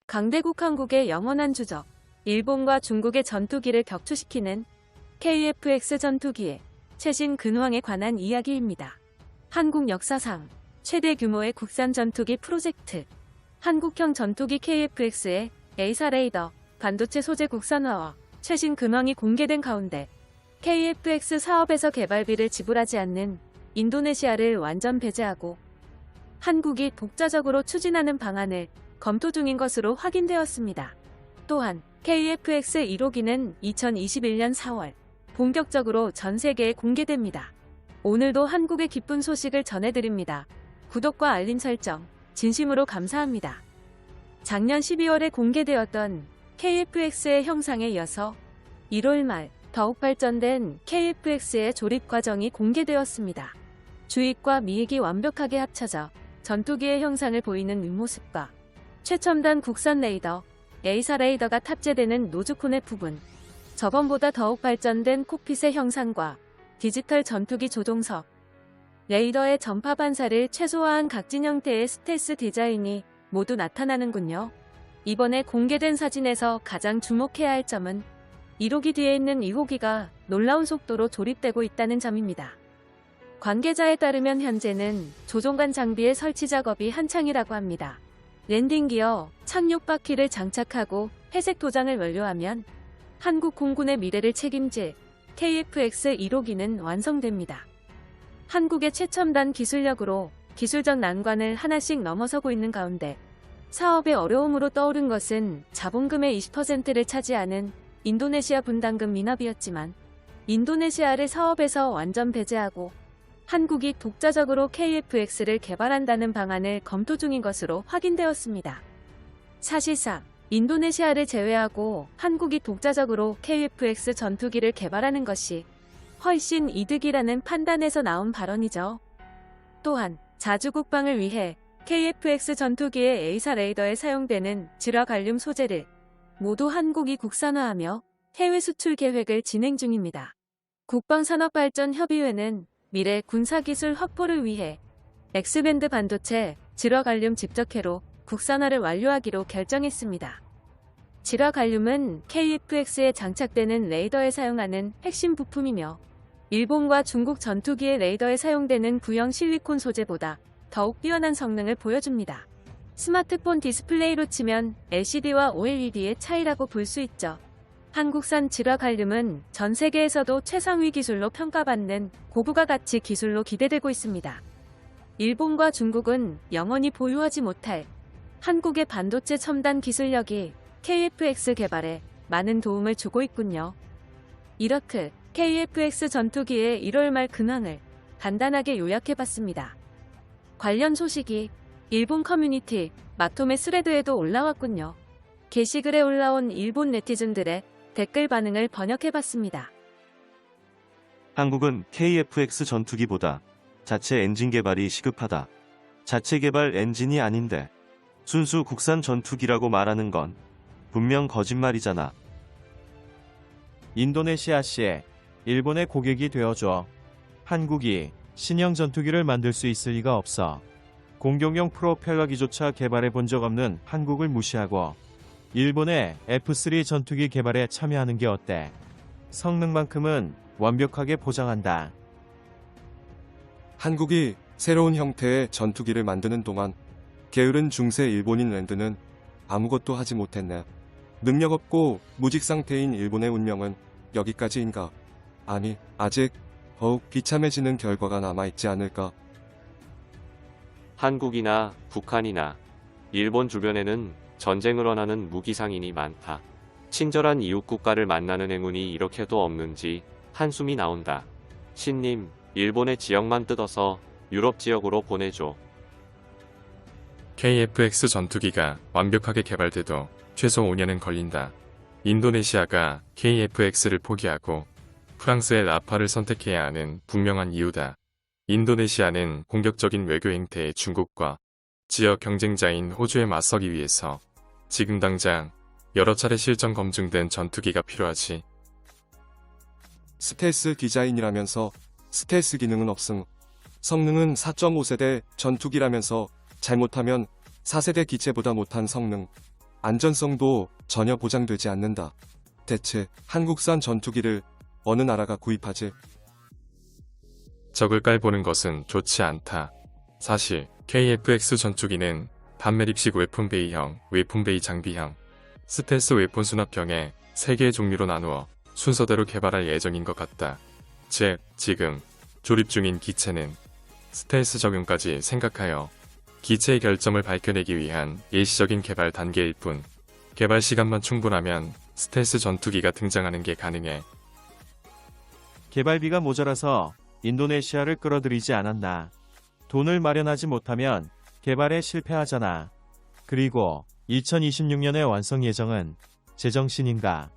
강대국 한국의 영원한 주적, 일본과 중국의 전투기를 격추시키는 KF-X 전투기의 최신 근황에 관한 이야기입니다. 한국 역사상 최대 규모의 국산 전투기 프로젝트, 한국형 전투기 KF-X의 A사 레이더, 반도체 소재 국산화와 최신 근황이 공개된 가운데 KF-X 사업에서 개발비를 지불하지 않는 인도네시아를 완전 배제하고 한국이 독자적으로 추진하는 방안을 검토 중인 것으로 확인되었습니다. 또한 KF-X 1호기는 2021년 4월 본격적으로 전 세계에 공개됩니다. 오늘도 한국의 기쁜 소식을 전해드립니다. 구독과 알림 설정 진심으로 감사합니다. 작년 12월에 공개되었던 KF-X의 형상에 이어서 1월 말 더욱 발전된 KF-X의 조립 과정이 공개되었습니다. 주익과 미익이 완벽하게 합쳐져 전투기의 형상을 보이는 윗모습과 최첨단 국산 레이더, A사 레이더가 탑재되는 노즈콘의 부분, 저번보다 더욱 발전된 콕핏의 형상과 디지털 전투기 조종석, 레이더의 전파 반사를 최소화한 각진 형태의 스텔스 디자인이 모두 나타나는군요. 이번에 공개된 사진에서 가장 주목해야 할 점은 1호기 뒤에 있는 2호기가 놀라운 속도로 조립되고 있다는 점입니다. 관계자에 따르면 현재는 조종관 장비의 설치 작업이 한창이라고 합니다. 랜딩 기어, 착륙 바퀴를 장착하고 회색 도장을 완료하면 한국 공군의 미래를 책임질 KF-X 1호기는 완성됩니다. 한국의 최첨단 기술력으로 기술적 난관을 하나씩 넘어서고 있는 가운데 사업의 어려움으로 떠오른 것은 자본금의 20%를 차지하는 인도네시아 분담금 미납이었지만 인도네시아를 사업에서 완전 배제하고 한국이 독자적으로 KF-X를 개발한다는 방안을 검토 중인 것으로 확인되었습니다. 사실상 인도네시아를 제외하고 한국이 독자적으로 KF-X 전투기를 개발하는 것이 훨씬 이득이라는 판단에서 나온 발언이죠. 또한 자주 국방을 위해 KF-X 전투기의 A사 레이더에 사용되는 질화갈륨 소재를 모두 한국이 국산화하며 해외 수출 계획을 진행 중입니다. 국방산업발전협의회는 미래 군사기술 확보를 위해 X밴드 반도체 질화갈륨 집적회로 국산화를 완료하기로 결정했습니다. 질화갈륨은 KF-X에 장착되는 레이더에 사용하는 핵심 부품이며 일본과 중국 전투기의 레이더에 사용되는 구형 실리콘 소재보다 더욱 뛰어난 성능을 보여줍니다. 스마트폰 디스플레이로 치면 LCD와 OLED의 차이라고 볼 수 있죠. 한국산 질화갈륨은 전 세계에서도 최상위 기술로 평가받는 고부가 가치 기술로 기대되고 있습니다. 일본과 중국은 영원히 보유하지 못할 한국의 반도체 첨단 기술력이 KF-X 개발에 많은 도움을 주고 있군요. 이렇듯 KF-X 전투기의 1월 말 근황을 간단하게 요약해봤습니다. 관련 소식이 일본 커뮤니티 마토메 스레드에도 올라왔군요. 게시글에 올라온 일본 네티즌들의 댓글 반응을 번역해봤습니다. 한국은 KF-X 전투기보다 자체 엔진 개발이 시급하다. 자체 개발 엔진이 아닌데 순수 국산 전투기라고 말하는 건 분명 거짓말이잖아. 인도네시아시에 일본의 고객이 되어줘. 한국이 신형 전투기를 만들 수 있을 리가 없어. 공격용 프로펠러기조차 개발해 본 적 없는 한국을 무시하고 일본의 F3 전투기 개발에 참여하는 게 어때? 성능만큼은 완벽하게 보장한다. 한국이 새로운 형태의 전투기를 만드는 동안 게으른 중세 일본인 랜드는 아무것도 하지 못했네. 능력 없고 무직 상태인 일본의 운명은 여기까지인가? 아니, 아직 더욱 비참해지는 결과가 남아있지 않을까? 한국이나 북한이나 일본 주변에는 전쟁을 원하는 무기상인이 많다. 친절한 이웃 국가를 만나는 행운이 이렇게도 없는지 한숨이 나온다. 신님, 일본의 지역만 뜯어서 유럽 지역으로 보내줘. KF-X 전투기가 완벽하게 개발돼도 최소 5년은 걸린다. 인도네시아가 KF-X를 포기하고 프랑스의 라파를 선택해야 하는 분명한 이유다. 인도네시아는 공격적인 외교 행태의 중국과 지역 경쟁자인 호주에 맞서기 위해서 지금 당장 여러 차례 실전 검증된 전투기가 필요하지. 스텔스 디자인이라면서 스텔스 기능은 없음. 성능은 4.5세대 전투기라면서 잘못하면 4세대 기체보다 못한 성능. 안전성도 전혀 보장되지 않는다. 대체 한국산 전투기를 어느 나라가 구입하지? 적을 깔보는 것은 좋지 않다. 사실 KF-X 전투기는 반매립식 웨폰베이형, 웨폰베이 장비형, 스텔스 웨폰 수납형의 3개의 종류로 나누어 순서대로 개발할 예정인 것 같다. 즉, 지금 조립 중인 기체는 스텔스 적용까지 생각하여 기체의 결점을 밝혀내기 위한 예시적인 개발 단계일 뿐, 개발 시간만 충분하면 스텔스 전투기가 등장하는 게 가능해. 개발비가 모자라서 인도네시아를 끌어들이지 않았나. 돈을 마련하지 못하면 개발에 실패하잖아. 그리고 2026년의 완성 예정은 제정신인가?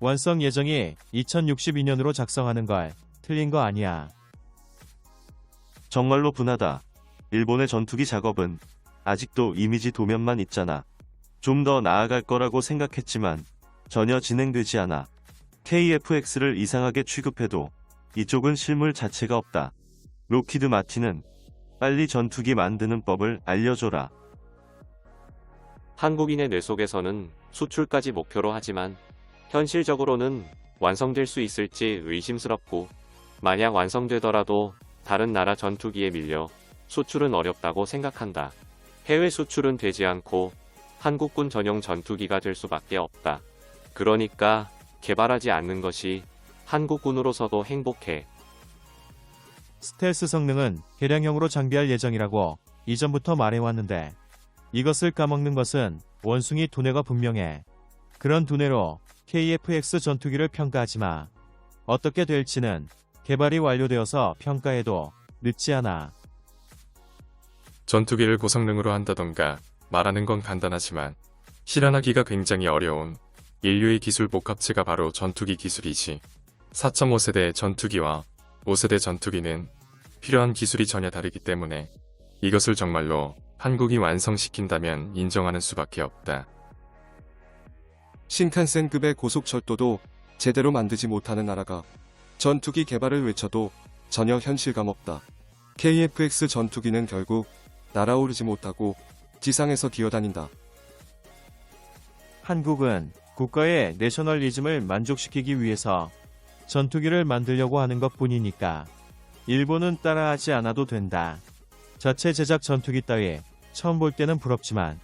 완성 예정이 2062년으로 작성하는 걸 틀린 거 아니야. 정말로 분하다. 일본의 전투기 작업은 아직도 이미지 도면만 있잖아. 좀 더 나아갈 거라고 생각했지만 전혀 진행되지 않아. KF-X를 이상하게 취급해도 이쪽은 실물 자체가 없다. 록히드 마틴은 빨리 전투기 만드는 법을 알려줘라. 한국인의 뇌 속에서는 수출까지 목표로 하지만 현실적으로는 완성될 수 있을지 의심스럽고, 만약 완성되더라도 다른 나라 전투기에 밀려 수출은 어렵다고 생각한다. 해외 수출은 되지 않고 한국군 전용 전투기가 될 수밖에 없다. 그러니까 개발하지 않는 것이 한국군으로서도 행복해. 스텔스 성능은 개량형으로 장비할 예정이라고 이전부터 말해왔는데, 이것을 까먹는 것은 원숭이 두뇌가 분명해. 그런 두뇌로 KF-X 전투기를 평가하지 마. 어떻게 될지는 개발이 완료되어서 평가해도 늦지 않아. 전투기를 고성능으로 한다던가 말하는 건 간단하지만 실현하기가 굉장히 어려운 인류의 기술 복합체가 바로 전투기 기술이지. 4.5세대 전투기와 5세대 전투기는 필요한 기술이 전혀 다르기 때문에 이것을 정말로 한국이 완성시킨다면 인정하는 수밖에 없다. 신칸센급의 고속철도도 제대로 만들지 못하는 나라가 전투기 개발을 외쳐도 전혀 현실감 없다. KF-X 전투기는 결국 날아오르지 못하고 지상에서 기어다닌다. 한국은 국가의 내셔널리즘을 만족시키기 위해서 전투기를 만들려고 하는 것 뿐이니까 일본은 따라하지 않아도 된다. 자체 제작 전투기 따위 처음 볼 때는 부럽지만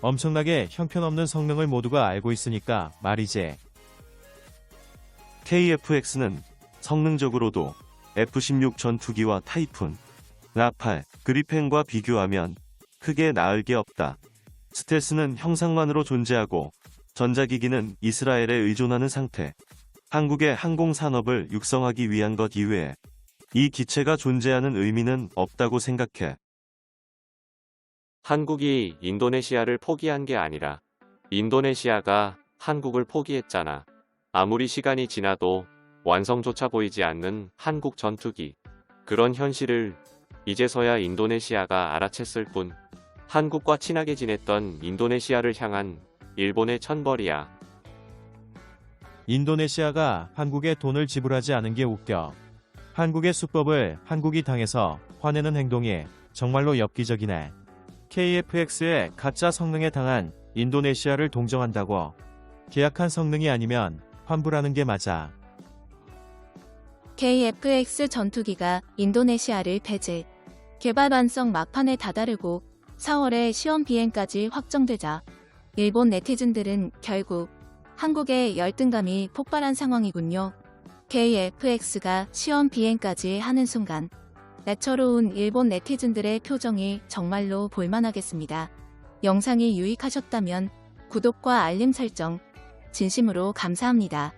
엄청나게 형편없는 성능을 모두가 알고 있으니까 말이지. KF-X는 성능적으로도 F-16 전투기와 타이푼, 라팔, 그리펜과 비교하면 크게 나을 게 없다. 스텔스는 형상만으로 존재하고 전자기기는 이스라엘에 의존하는 상태. 한국의 항공산업을 육성하기 위한 것 이외에 이 기체가 존재하는 의미는 없다고 생각해. 한국이 인도네시아를 포기한 게 아니라 인도네시아가 한국을 포기했잖아. 아무리 시간이 지나도 완성조차 보이지 않는 한국 전투기. 그런 현실을 이제서야 인도네시아가 알아챘을 뿐, 한국과 친하게 지냈던 인도네시아를 향한 일본의 천벌이야. 인도네시아가 한국에 돈을 지불하지 않은 게 웃겨. 한국의 수법을 한국이 당해서 화내는 행동이 정말로 엽기적이네. KF-X의 가짜 성능에 당한 인도네시아를 동정한다고. 계약한 성능이 아니면 환불하는 게 맞아. KF-X 전투기가 인도네시아를 폐지. 개발 완성 막판에 다다르고 4월에 시험 비행까지 확정되자 일본 네티즌들은 결국 한국의 열등감이 폭발한 상황이군요. KF-X가 시험 비행까지 하는 순간 날처로운 일본 네티즌들의 표정이 정말로 볼만하겠습니다. 영상이 유익하셨다면 구독과 알림 설정 진심으로 감사합니다.